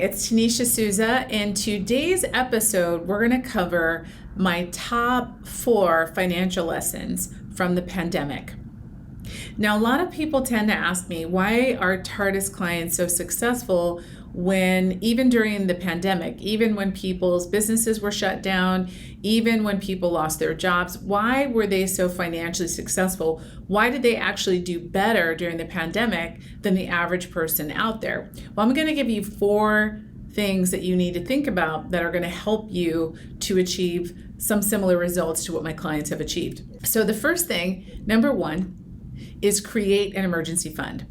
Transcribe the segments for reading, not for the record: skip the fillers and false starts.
it's Tanisha Souza. In today's episode, we're going to cover my top 4 financial lessons from the pandemic. Now, a lot of people tend to ask me, why are TARDIS clients so successful when, even during the pandemic, even when people's businesses were shut down, even when people lost their jobs, why were they so financially successful? Why did they actually do better during the pandemic than the average person out there? Well, I'm going to give you 4 things that you need to think about that are going to help you to achieve some similar results to what my clients have achieved. So the first thing, number 1, is create an emergency fund.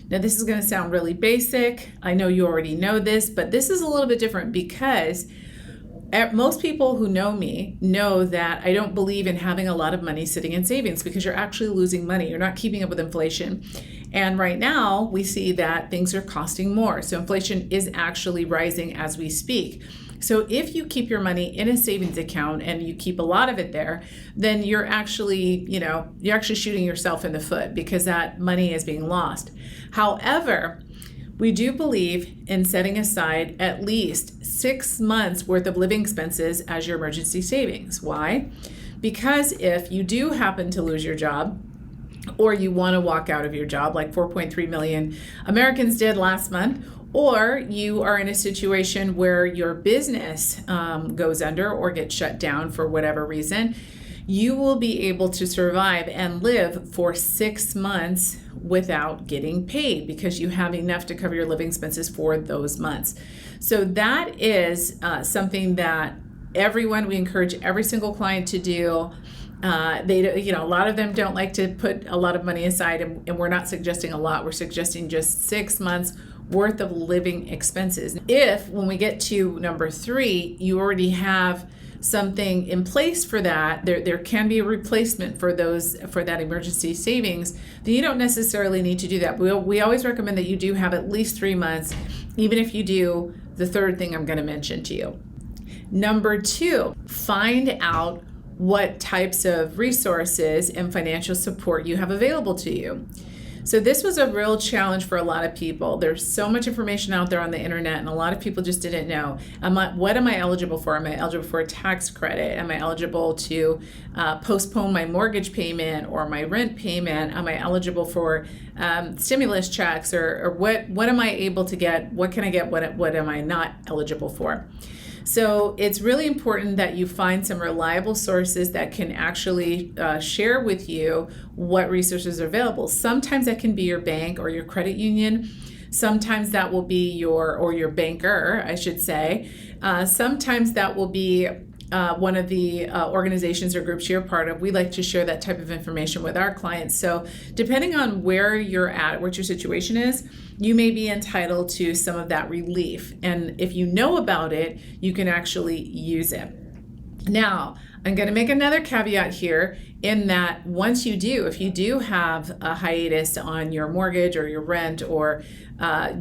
Now, this is going to sound really basic. I know you already know this, but this is a little bit different because most people who know me know that I don't believe in having a lot of money sitting in savings because you're actually losing money. You're not keeping up with inflation. And right now we see that things are costing more. So inflation is actually rising as we speak. So if you keep your money in a savings account and you keep a lot of it there, then you're actually shooting yourself in the foot because that money is being lost. However, we do believe in setting aside at least 6 months worth of living expenses as your emergency savings. Why? Because if you do happen to lose your job, or you want to walk out of your job like 4.3 million Americans did last month, or you are in a situation where your business goes under or gets shut down for whatever reason, you will be able to survive and live for 6 months without getting paid because you have enough to cover your living expenses for those months. So that is something that we encourage every single client to do. A lot of them don't like to put a lot of money aside, and we're not suggesting a lot. We're suggesting just 6 months worth of living expenses. If, when we get to number 3, you already have something in place for that, there can be a replacement for that emergency savings, then you don't necessarily need to do that. We always recommend that you do have at least 3 months, even if you do the third thing I'm going to mention to you. Number 2, find out what types of resources and financial support you have available to you. So this was a real challenge for a lot of people. There's so much information out there on the internet, and a lot of people just didn't know. What am I eligible for? Am I eligible for a tax credit? Am I eligible to postpone my mortgage payment or my rent payment? Am I eligible for stimulus checks? Or what am I able to get? What can I get? What am I not eligible for? So it's really important that you find some reliable sources that can actually share with you what resources are available. Sometimes that can be your bank or your credit union. Sometimes that will be your banker, I should say. Sometimes that will be one of the organizations or groups you're part of. We like to share that type of information with our clients. So depending on where you're at, what your situation is, you may be entitled to some of that relief. And if you know about it, you can actually use it. Now, I'm going to make another caveat here in that if you do have a hiatus on your mortgage or your rent or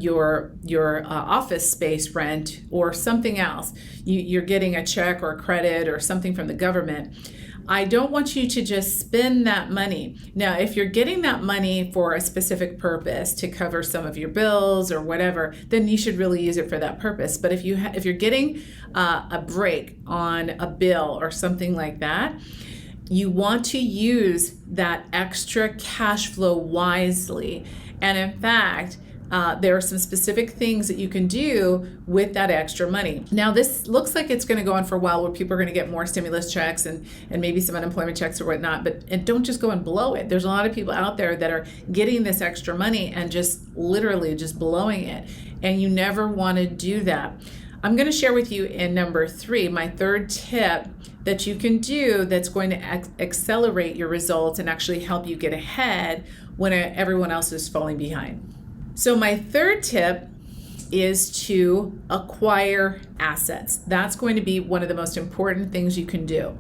your office space rent or something else, you're getting a check or a credit or something from the government, I don't want you to just spend that money. Now, if you're getting that money for a specific purpose to cover some of your bills or whatever, then you should really use it for that purpose. But if you're getting a break on a bill or something like that, you want to use that extra cash flow wisely. And in fact, there are some specific things that you can do with that extra money. Now, this looks like it's going to go on for a while where people are going to get more stimulus checks and maybe some unemployment checks or whatnot, and don't just go and blow it. There's a lot of people out there that are getting this extra money and just literally just blowing it, and you never want to do that. I'm going to share with you in number 3, my third tip that you can do that's going to accelerate your results and actually help you get ahead when everyone else is falling behind. So my third tip is to acquire assets. That's going to be one of the most important things you can do.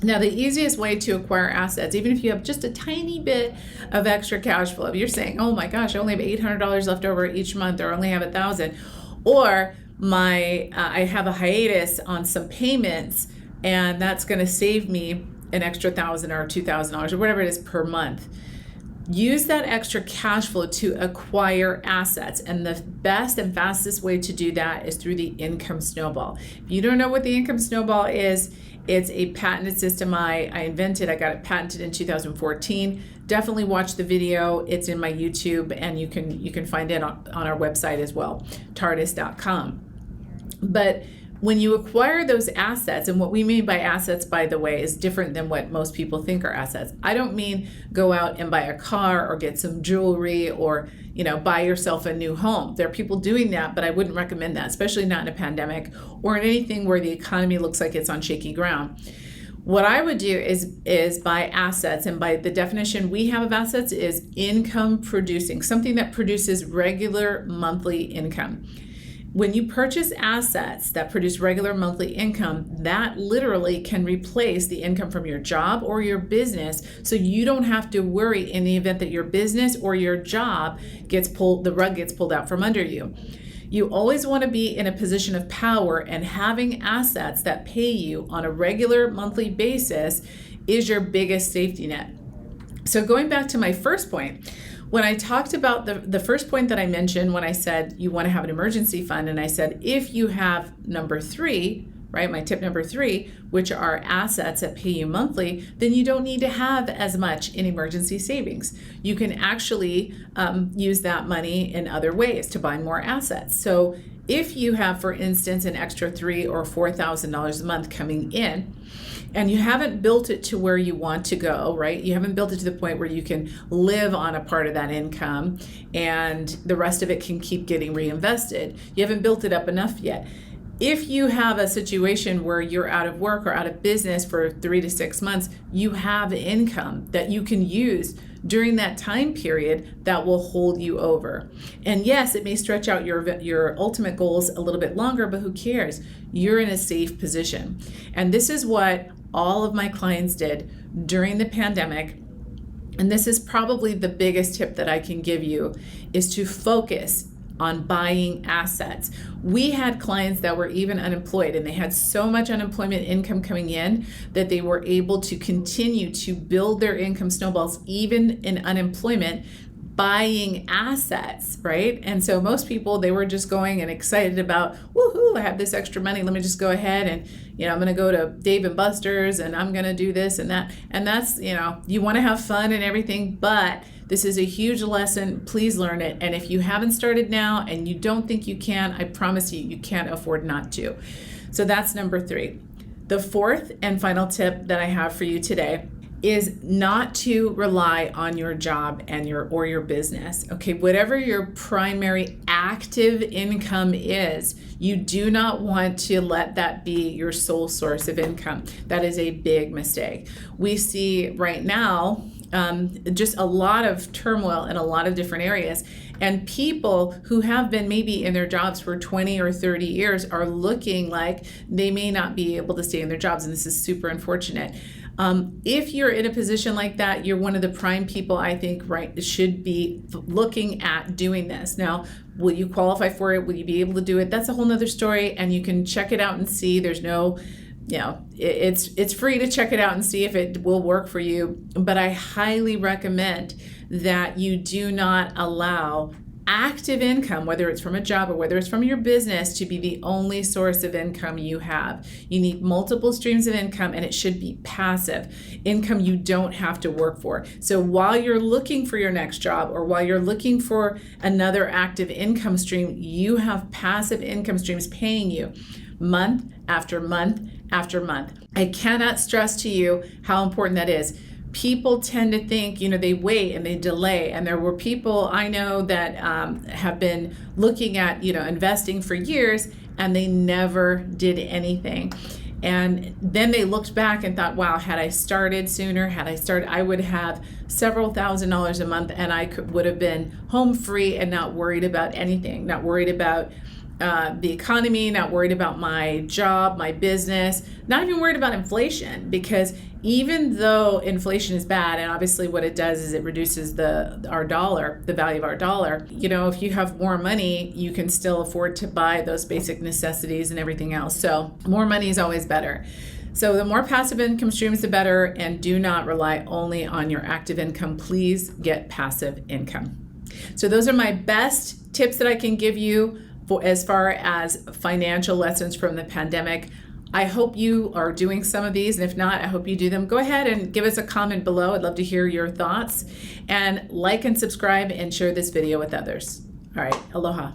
Now, the easiest way to acquire assets, even if you have just a tiny bit of extra cash flow, if you're saying, oh my gosh, I only have $800 left over each month, or only have $1,000, or I have a hiatus on some payments, and that's going to save me an extra $1,000 or $2,000 or whatever it is per month. Use that extra cash flow to acquire assets. And the best and fastest way to do that is through the income snowball. If you don't know what the income snowball is, it's a patented system I invented. I got it patented in 2014. Definitely watch the video. It's in my YouTube, and you can find it on our website as well, tardis.com. But when you acquire those assets, and what we mean by assets, by the way, is different than what most people think are assets. I don't mean go out and buy a car or get some jewelry or, buy yourself a new home. There are people doing that, but I wouldn't recommend that, especially not in a pandemic or in anything where the economy looks like it's on shaky ground. What I would do is buy assets, and by the definition we have of assets is income producing, something that produces regular monthly income. When you purchase assets that produce regular monthly income, that literally can replace the income from your job or your business, so you don't have to worry in the event that your business or your job the rug gets pulled out from under you. You always want to be in a position of power, and having assets that pay you on a regular monthly basis is your biggest safety net. So going back to my first point, when I talked about the first point that I mentioned, when I said you want to have an emergency fund, and I said if you have number 3, right, my tip number 3, which are assets that pay you monthly, then you don't need to have as much in emergency savings. You can actually use that money in other ways to buy more assets. So if you have, for instance, an extra $3,000 or $4,000 a month coming in, and you haven't built it to where you want to go, right? You haven't built it to the point where you can live on a part of that income and the rest of it can keep getting reinvested. You haven't built it up enough yet. If you have a situation where you're out of work or out of business for 3 to 6 months, you have income that you can use during that time period that will hold you over. And yes, it may stretch out your ultimate goals a little bit longer, but who cares? You're in a safe position. And this is what all of my clients did during the pandemic. And this is probably the biggest tip that I can give you, is to focus on buying assets. We had clients that were even unemployed, and they had so much unemployment income coming in that they were able to continue to build their income snowballs even in unemployment, buying assets, right? And so most people, they were just going and excited about, woohoo, I have this extra money, let me just go ahead and, I'm going to go to Dave & Buster's and I'm going to do this and that. And that's, you want to have fun and everything, but this is a huge lesson. Please learn it. And if you haven't started now and you don't think you can, I promise you can't afford not to. So that's number 3. The fourth and final tip that I have for you today is not to rely on your job and your business. Okay, whatever your primary active income is, you do not want to let that be your sole source of income. That is a big mistake. We see right now just a lot of turmoil in a lot of different areas. And people who have been maybe in their jobs for 20 or 30 years are looking like they may not be able to stay in their jobs. And this is super unfortunate. If you're in a position like that, you're one of the prime people, I think, right, should be looking at doing this. Now, will you qualify for it? Will you be able to do it? That's a whole nother story, and you can check it out and see. There's no, it's free to check it out and see if it will work for you. But I highly recommend that you do not allow active income, whether it's from a job or whether it's from your business, to be the only source of income you have. You need multiple streams of income, and it should be passive income you don't have to work for. So while you're looking for your next job, or while you're looking for another active income stream, you have passive income streams paying you month after month after month. I cannot stress to you how important that is. People tend to think, they wait and they delay. And there were people I know that have been looking at, investing for years, and they never did anything. And then they looked back and thought, wow, had I started sooner, I would have several $1,000s a month, and I would have been home free and not worried about anything, not worried about the economy, not worried about my job, my business, not even worried about inflation, because even though inflation is bad, and obviously what it does is it reduces our dollar, the value of our dollar, if you have more money, you can still afford to buy those basic necessities and everything else. So more money is always better. So the more passive income streams, the better, and do not rely only on your active income. Please get passive income. So those are my best tips that I can give you for as far as financial lessons from the pandemic. I hope you are doing some of these, and if not, I hope you do them. Go ahead and give us a comment below. I'd love to hear your thoughts. And like and subscribe and share this video with others. All right, aloha.